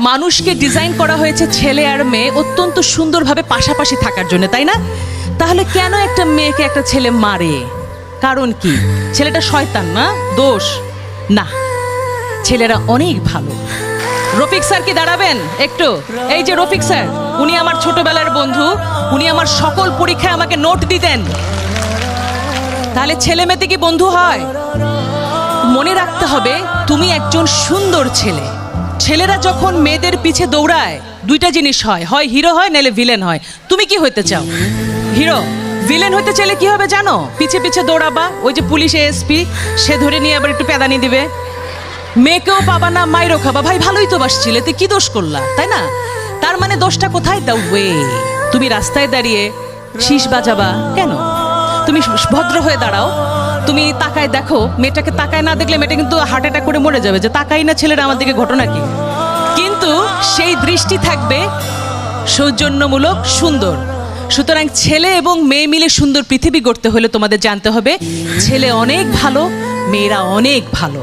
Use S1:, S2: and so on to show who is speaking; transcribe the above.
S1: মানুষকে ডিজাইন করা হয়েছে ছেলে আর মেয়ে অত্যন্ত সুন্দরভাবে পাশাপাশি থাকার জন্য, তাই না? তাহলে কেন একটা মেয়েকে একটা ছেলে মারে? কারণ কি? ছেলেটা শয়তান না, দোষ না, ছেলেরা অনেক ভালো। রফিক স্যার কি দাঁড়াবেন একটু? এই যে রফিক স্যার, উনি আমার ছোটবেলার বন্ধু, উনি আমার সকল পরীক্ষায় আমাকে নোট দিতেন। তাহলে ছেলে মেয়েতে কি বন্ধু হয়? মনে রাখতে হবে তুমি একজন সুন্দর ছেলে। ছেলেরা যখন মেয়েদের পিছে দৌড়ায় দুইটা জিনিস হয়, হয় হিরো হয় নাহলে ভিলেন হয়। তুমি কি হইতে চাও? হিরো। ভিলেন হইতে চাইলে কি হবে জানো? পিছে পিছে দৌড়াবা, ওই যে পুলিশ এসপি সে ধরে নিয়ে আবার একটু পেদানি দিবে, মেয়েকেও পাবা না, মাইরও খাবা। ভাই ভালোই তো বাসছিলে, তুই কি দোষ করলা, তাই না? তার মানে দোষটা কোথায়? দাও ওয়ে। তুমি রাস্তায় দাঁড়িয়ে শীষ বাজাবা কেন? তুমি ভদ্র হয়ে দাঁড়াও, তুমি তাকায় দেখো, মেয়েটাকে তাকায় না দেখলে মেয়েটা কিন্তু হার্ট অ্যাটাক করে মরে যাবে, যে তাকাই না ছেলেরা আমার দিকে, ঘটনা কি? কিন্তু সেই দৃষ্টি থাকবে সৌজন্যমূলক, সুন্দর। সুতরাং ছেলে এবং মেয়ে মিলে সুন্দর পৃথিবী গড়তে হলে তোমাদের জানতে হবে ছেলে অনেক ভালো, মেয়েরা অনেক ভালো।